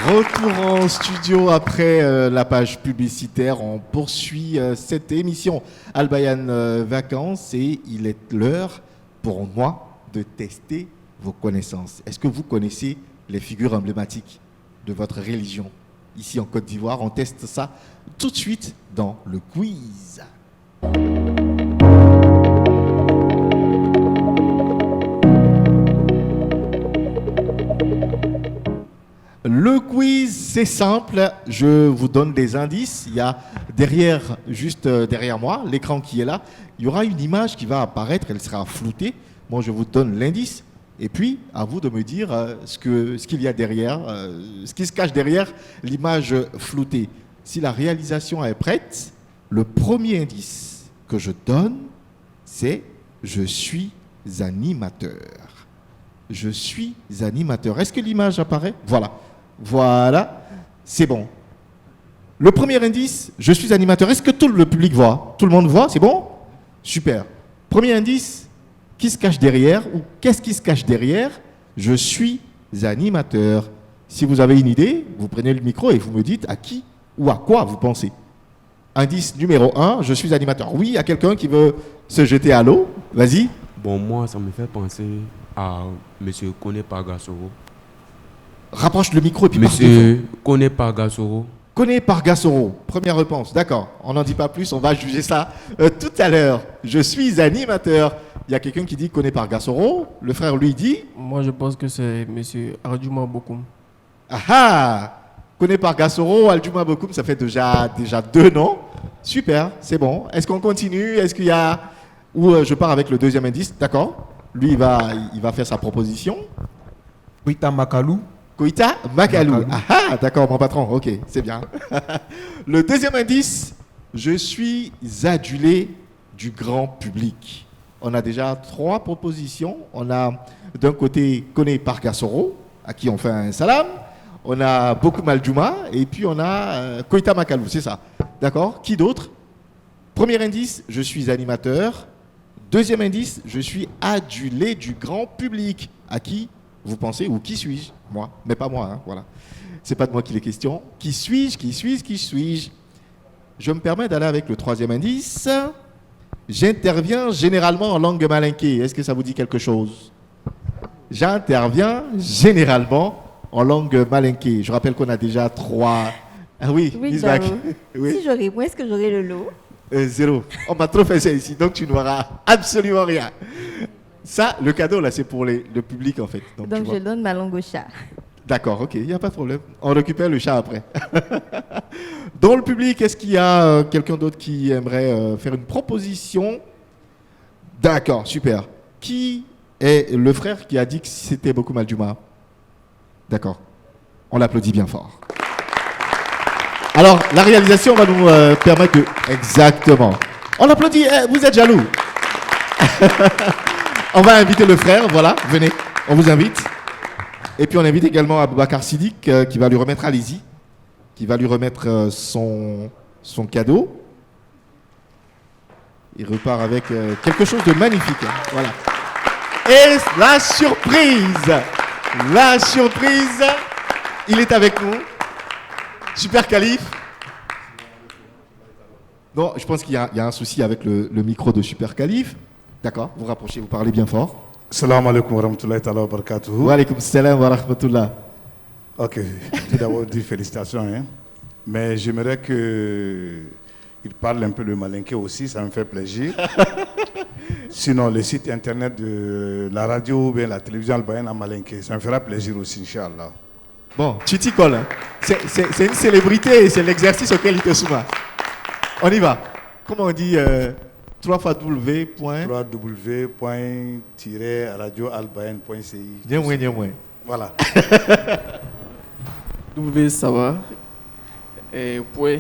Retour en studio après la page publicitaire. On poursuit cette émission Al Bayan Vacances et il est l'heure pour moi de tester vos connaissances. Est-ce que vous connaissez les figures emblématiques de votre religion ici en Côte d'Ivoire? On teste ça tout de suite dans le quiz. Le quiz, c'est simple. Je vous donne des indices. Il y a derrière, juste derrière moi, l'écran qui est là, il y aura une image qui va apparaître. Elle sera floutée. Moi, je vous donne l'indice. Et puis, à vous de me dire ce qu'il y a derrière, ce qui se cache derrière l'image floutée. Si la réalisation est prête, le premier indice que je donne, c'est « Je suis animateur ». Je suis animateur. Est-ce que l'image apparaît? Voilà, c'est bon. Le premier indice, je suis animateur. Est-ce que tout le public voit? Tout le monde voit? C'est bon? Super. Premier indice, qui se cache derrière ou qu'est-ce qui se cache derrière? Je suis animateur. Si vous avez une idée, vous prenez le micro et vous me dites à qui ou à quoi vous pensez. Indice numéro 1, je suis animateur. Oui, il y a quelqu'un qui veut se jeter à l'eau. Vas-y. Bon, moi, ça me fait penser à M. Kone Pargasoro. Rapproche le micro et puis Monsieur Kone Pargasoro. Kone Pargasoro, première réponse. D'accord, on n'en dit pas plus, on va juger ça tout à l'heure. Je suis animateur. Il y a quelqu'un qui dit Kone Pargasoro. Le frère lui dit. Moi, je pense que c'est Monsieur Aldjouma Bokoum. Ah! Kone Pargasoro, Aldjouma Bokoum, ça fait déjà 2 noms. Super, c'est bon. Est-ce qu'on continue? Est-ce qu'il y a... Ou je pars avec le deuxième indice, d'accord? Lui, il va faire sa proposition. Koïta Makalou. Koïta Makalou. Ah, d'accord, mon patron. Ok, c'est bien. Le deuxième indice, je suis adulé du grand public. On a déjà 3 propositions. On a d'un côté Kone Pargasoro, à qui on fait un salam. On a Bokoum Aldjouma et puis on a Koïta Makalou, c'est ça. D'accord? Qui d'autre? Premier indice, je suis animateur. Deuxième indice, je suis adulé du grand public. À qui vous pensez ou qui suis-je? Moi, mais pas moi, hein, voilà. C'est pas de moi qu'il est question. Qui suis-je? Qui suis-je? Qui suis-je? Je me permets d'aller avec le troisième indice. J'interviens généralement en langue malinké. Est-ce que ça vous dit quelque chose? J'interviens généralement en langue malinké. Je rappelle qu'on a déjà 3. Ah oui, oui, Isaac. Oui. Si je réponds, est-ce que j'aurai le lot? 0. On m'a trop fait ça ici, donc tu n'auras absolument rien. Ça, le cadeau, là, c'est pour le public, en fait. Donc je donne ma langue au chat. D'accord, ok, il n'y a pas de problème. On récupère le chat après. Dans le public, est-ce qu'il y a quelqu'un d'autre qui aimerait faire une proposition? D'accord, super. Qui est le frère qui a dit que c'était Bokoum Aldjouma? D'accord. On l'applaudit bien fort. Alors, la réalisation va nous permettre de... Exactement. On l'applaudit, vous êtes jaloux. On va inviter le frère, voilà, venez, on vous invite. Et puis on invite également Aboubacar Sidik qui va lui remettre, allez-y, qui va lui remettre son cadeau. Il repart avec quelque chose de magnifique, hein, voilà. Et la surprise, il est avec nous. Super Khalif. Non, je pense qu'il y a un souci avec le micro de Super Khalif. D'accord, vous rapprochez, vous parlez bien fort. Salam alaikum wa rahmatullahi wa barakatuh. Wa alaikum salam wa rahmatullah. Ok, tout d'abord dire félicitations. Hein. Mais j'aimerais qu'il parle un peu le malinké aussi, ça me fait plaisir. Sinon, le site internet de la radio ou bien la télévision Al Bayan à malinké, ça me fera plaisir aussi, Inch'Allah. Bon, tu t'y colles. Hein. C'est une célébrité et c'est l'exercice auquel il te soumet. On y va. Comment on dit www.radioalbayan.ci. Bien moins. Voilà. W ça va. Et point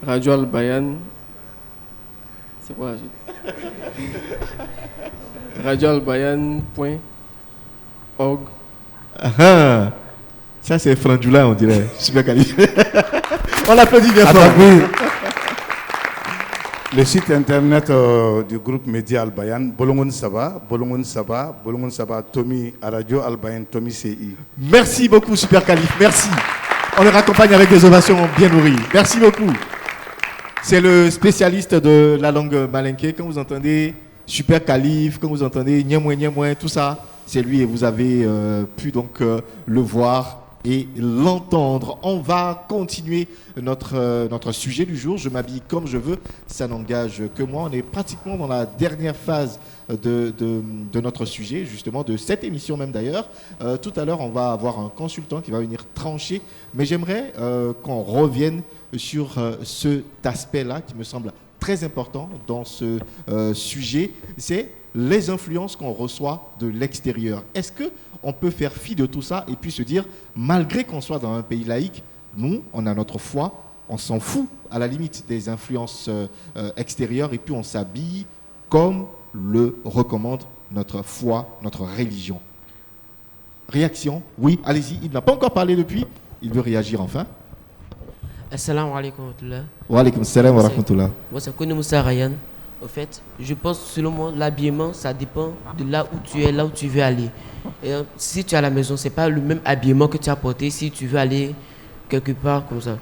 Radio Al Bayan. C'est quoi? radioalbayan.org. Ça c'est Franjoula on dirait. Super qualifié. On l'applaudit bien fort. Le site internet du groupe Média Albayan, Bolongon Saba, Tommy à Radio Albayan, Tommy CI. Merci beaucoup, Super Calif. Merci. On le raccompagne avec des ovations bien nourries. Merci beaucoup. C'est le spécialiste de la langue malinké. Quand vous entendez Super Calif, quand vous entendez Niamoué, tout ça, c'est lui et vous avez pu donc le voir et l'entendre. On va continuer notre sujet du jour. Je m'habille comme je veux, ça n'engage que moi. On est pratiquement dans la dernière phase de notre sujet, justement, de cette émission même d'ailleurs. Tout à l'heure, on va avoir un consultant qui va venir trancher, mais j'aimerais qu'on revienne sur cet aspect-là qui me semble très important dans ce sujet, c'est les influences qu'on reçoit de l'extérieur. Est-ce qu'on peut faire fi de tout ça et puis se dire, malgré qu'on soit dans un pays laïque, nous, on a notre foi, on s'en fout à la limite des influences extérieures et puis on s'habille comme le recommande notre foi, notre religion. Réaction? Oui, allez-y. Il n'a pas encore parlé depuis. Il veut réagir enfin. Assalamu alaikum wa rahmatullah. Wa alaikum salam wa rahmatullah. Moi, c'est Kone Moussa Ryan. Au fait, je pense, selon moi, l'habillement, ça dépend de là où tu es, là où tu veux aller. Et si tu es à la maison, c'est pas le même habillement que tu as porté si tu veux aller quelque part comme ça.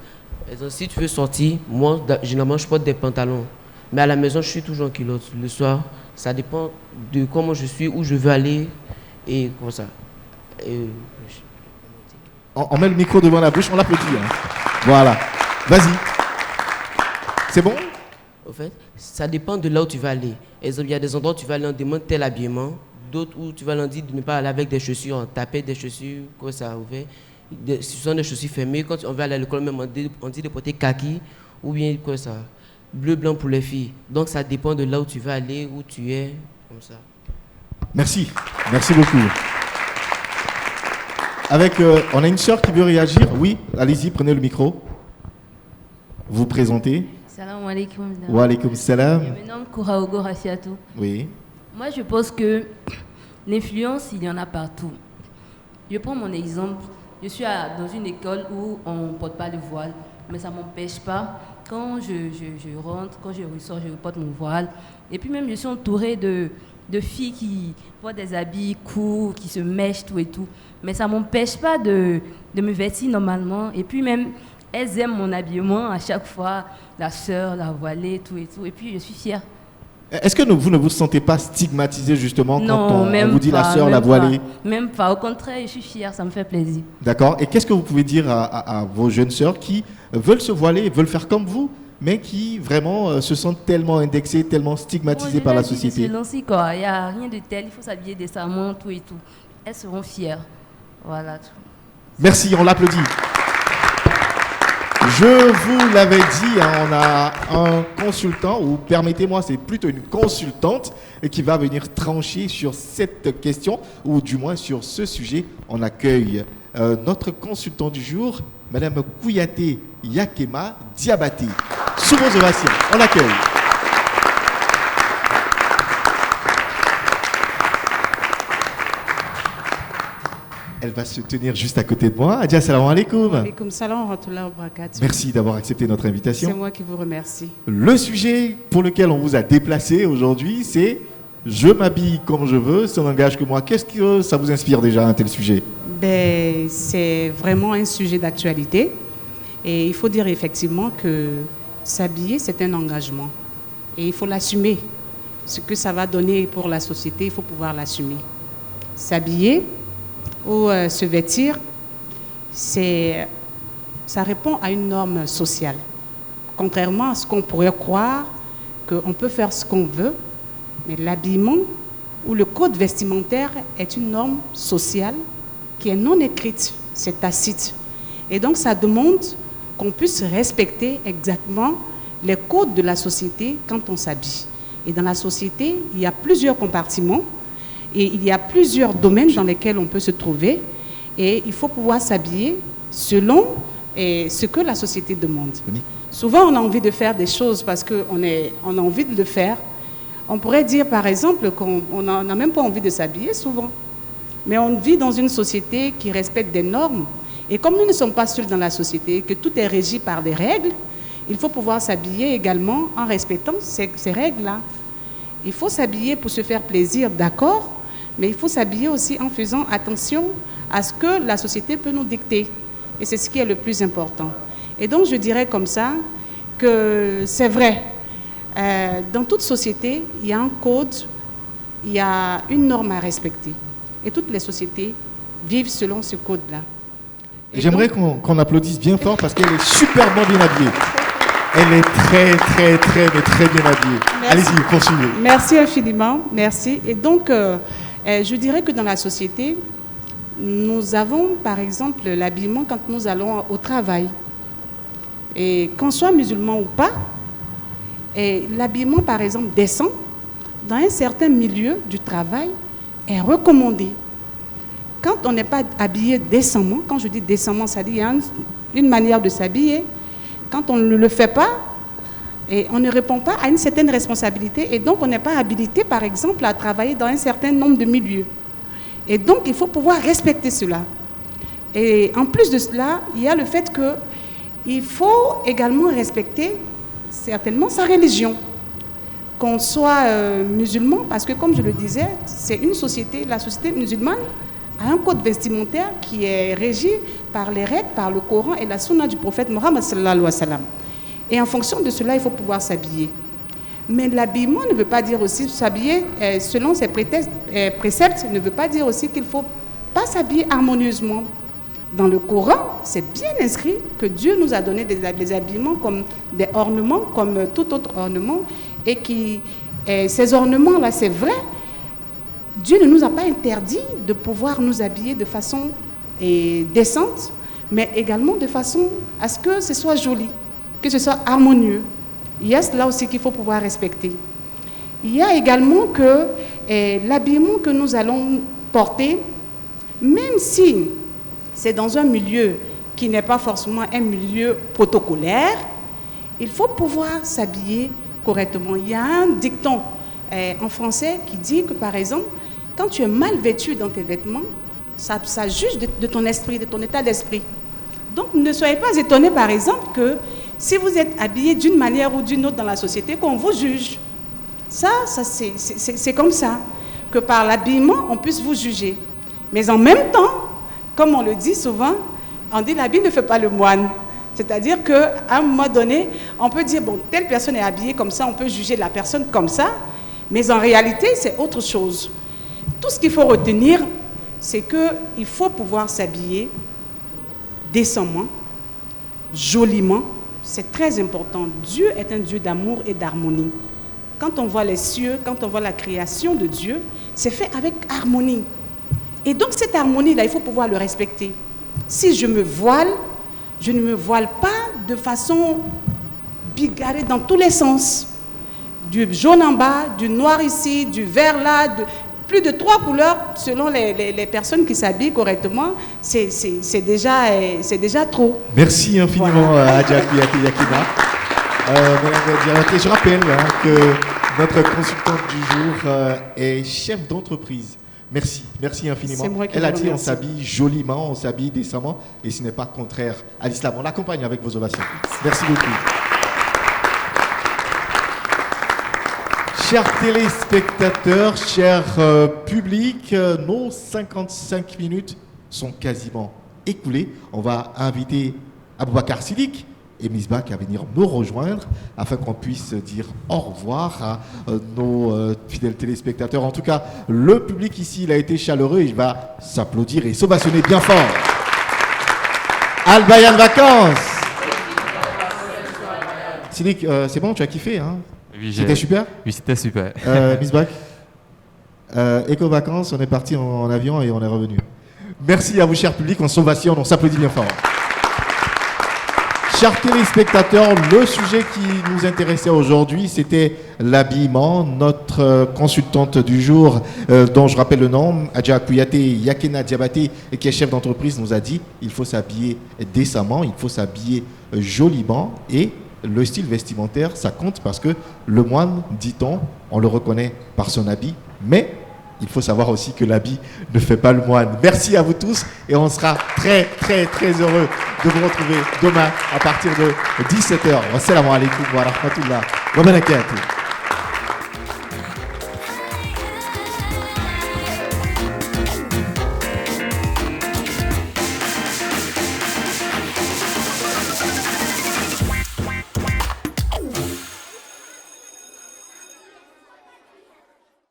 Et donc, si tu veux sortir, moi, généralement, je porte des pantalons. Mais à la maison, je suis toujours en culotte. Le soir, ça dépend de comment je suis, où je veux aller et comme ça. On met le micro devant la bouche, on l'applaudit. Hein. Voilà. Vas-y. C'est bon? Au fait, ça dépend de là où tu vas aller. Exemple, il y a des endroits où tu vas aller en demande tel habillement, d'autres où tu vas leur dire de ne pas aller avec des chaussures en tapette, des chaussures, quoi ça ouvert. Ce sont des chaussures fermées. Quand on va aller à l'école, même on dit de porter kaki ou bien quoi ça, bleu, blanc pour les filles. Donc ça dépend de là où tu vas aller, où tu es, comme ça. Merci. Merci beaucoup. Avec, on a une sœur qui veut réagir. Oui, allez-y, prenez le micro. Vous présentez. Salam alaikum. Wa alaikum salam. Je me nomme Kouraogo Rafiatou. Oui. Moi, je pense que l'influence, il y en a partout. Je prends mon exemple. Je suis dans une école où on ne porte pas le voile, mais ça ne m'empêche pas. Quand je rentre, quand je ressors, je porte mon voile. Et puis même, je suis entourée de filles qui portent des habits courts, qui se mèchent, tout et tout. Mais ça ne m'empêche pas de me vêtir normalement. Et puis même, elles aiment mon habillement à chaque fois, la sœur, la voilée, tout et tout. Et puis, je suis fière. Est-ce que vous ne vous sentez pas stigmatisé justement Non, quand on vous dit pas, la sœur, la voilée? Même pas. Au contraire, je suis fière, ça me fait plaisir. D'accord. Et qu'est-ce que vous pouvez dire à vos jeunes sœurs qui veulent se voiler, veulent faire comme vous, mais qui vraiment se sentent tellement indexées, tellement stigmatisées par la société? Il n'y a rien de tel, il faut s'habiller décemment, tout et tout. Elles seront fières. Voilà. Merci, on l'applaudit. Je vous l'avais dit, hein, on a un consultant, ou permettez-moi, c'est plutôt une consultante qui va venir trancher sur cette question, ou du moins sur ce sujet. On accueille notre consultant du jour, Madame Kouyaté Yakema Diabaté. Sous vos ovations, on l'accueille. Elle va se tenir juste à côté de moi. Adja, salam alaikum. Alaikum salam wa rahmatullahi wa barakatuh. Merci d'avoir accepté notre invitation. C'est moi qui vous remercie. Le sujet pour lequel on vous a déplacé aujourd'hui, c'est « Je m'habille comme je veux, ça n'engage que moi ». Qu'est-ce que ça vous inspire déjà, un tel sujet? C'est vraiment un sujet d'actualité. Et il faut dire effectivement que s'habiller, c'est un engagement. Et il faut l'assumer. Ce que ça va donner pour la société, il faut pouvoir l'assumer. S'habiller ou se vêtir, ça répond à une norme sociale. Contrairement à ce qu'on pourrait croire, qu'on peut faire ce qu'on veut, mais l'habillement ou le code vestimentaire est une norme sociale qui est non écrite, c'est tacite. Et donc ça demande qu'on puisse respecter exactement les codes de la société quand on s'habille. Et dans la société, il y a plusieurs compartiments. Et il y a plusieurs domaines dans lesquels on peut se trouver et il faut pouvoir s'habiller selon ce que la société demande. Souvent, on a envie de faire des choses parce qu'on a envie de le faire. On pourrait dire, par exemple, qu'on n'a même pas envie de s'habiller souvent. Mais on vit dans une société qui respecte des normes. Et comme nous ne sommes pas seuls dans la société, que tout est régi par des règles, il faut pouvoir s'habiller également en respectant ces règles-là. Il faut s'habiller pour se faire plaisir, d'accord, mais il faut s'habiller aussi en faisant attention à ce que la société peut nous dicter. Et c'est ce qui est le plus important. Et donc, je dirais comme ça que c'est vrai, dans toute société, il y a un code, il y a une norme à respecter. Et toutes les sociétés vivent selon ce code-là. J'aimerais qu'on applaudisse bien fort parce qu'elle est superbement bien habillée. Elle est très bien habillée. Merci. Allez-y, poursuivez. Merci infiniment, merci. Et donc, je dirais que dans la société, nous avons par exemple l'habillement quand nous allons au travail. Et qu'on soit musulman ou pas, et l'habillement par exemple décent, dans un certain milieu du travail, est recommandé. Quand on n'est pas habillé décemment, quand je dis décemment, ça dit qu'il y a une manière de s'habiller. Quand on ne le fait pas, et on ne répond pas à une certaine responsabilité, et donc on n'est pas habilité, par exemple, à travailler dans un certain nombre de milieux. Et donc, il faut pouvoir respecter cela. Et en plus de cela, il y a le fait qu'il faut également respecter certainement sa religion. Qu'on soit musulman, parce que comme je le disais, c'est une société, la société musulmane a un code vestimentaire qui est régi par les règles, par le Coran et la sunna du prophète Mohammed sallallahu alayhi wa sallam. Et en fonction de cela, il faut pouvoir s'habiller. Mais l'habillement ne veut pas dire aussi s'habiller selon ses préceptes, ne veut pas dire aussi qu'il ne faut pas s'habiller harmonieusement. Dans le Coran, c'est bien inscrit que Dieu nous a donné des habillements comme des ornements, comme tout autre ornement, et ces ornements-là, c'est vrai, Dieu ne nous a pas interdit de pouvoir nous habiller de façon décente, mais également de façon à ce que ce soit joli, que ce soit harmonieux. Il y a cela aussi qu'il faut pouvoir respecter. Il y a également que l'habillement que nous allons porter, même si c'est dans un milieu qui n'est pas forcément un milieu protocolaire, il faut pouvoir s'habiller correctement. Il y a un dicton en français qui dit que, par exemple, quand tu es mal vêtu dans tes vêtements, ça juge de ton esprit, de ton état d'esprit. Donc, ne soyez pas étonnés, par exemple, que si vous êtes habillé d'une manière ou d'une autre dans la société, qu'on vous juge. Ça c'est comme ça, que par l'habillement, on puisse vous juger. Mais en même temps, comme on le dit souvent, on dit l'habit ne fait pas le moine. C'est-à-dire qu'à un moment donné, on peut dire, bon, telle personne est habillée comme ça, on peut juger la personne comme ça, mais en réalité, c'est autre chose. Tout ce qu'il faut retenir, c'est qu'il faut pouvoir s'habiller décemment, joliment. C'est très important. Dieu est un Dieu d'amour et d'harmonie. Quand on voit les cieux, quand on voit la création de Dieu, c'est fait avec harmonie. Et donc cette harmonie-là, il faut pouvoir le respecter. Si je me voile, je ne me voile pas de façon bigarrée dans tous les sens. Du jaune en bas, du noir ici, du vert là, plus de 3 couleurs selon les personnes qui s'habillent correctement, c'est déjà trop. Merci infiniment à Adja Kouyaté Yakina. Je rappelle que notre consultante du jour est chef d'entreprise. Merci infiniment. Elle a dit on s'habille joliment, on s'habille décemment et ce n'est pas contraire à l'islam. On l'accompagne avec vos ovations. Merci beaucoup. Chers téléspectateurs, chers publics, nos 55 minutes sont quasiment écoulées. On va inviter Aboubacar Siddiq et Misbah à venir me rejoindre afin qu'on puisse dire au revoir à nos fidèles téléspectateurs. En tout cas, le public ici, il a été chaleureux et il va s'applaudir et s'ovationner bien fort. Al Bayan Vacances. Siddiq, c'est bon, tu as kiffé, hein? Oui, c'était super. Oui, c'était super. Misbah, Éco-Vacances, on est parti en avion et on est revenu. Merci à vous, chers publics, on s'ovationne, on s'applaudit bien fort. Chers téléspectateurs, le sujet qui nous intéressait aujourd'hui, c'était l'habillement. Notre consultante du jour, dont je rappelle le nom, Adja Kouyaté Yakina Diabaté, qui est chef d'entreprise, nous a dit il faut s'habiller décemment, il faut s'habiller joliment et le style vestimentaire, ça compte parce que le moine, dit-on, on le reconnaît par son habit, mais il faut savoir aussi que l'habit ne fait pas le moine. Merci à vous tous et on sera très très très heureux de vous retrouver demain à partir de 17h. Wassalamu alaikum wa rahmatullah wa barakatuh.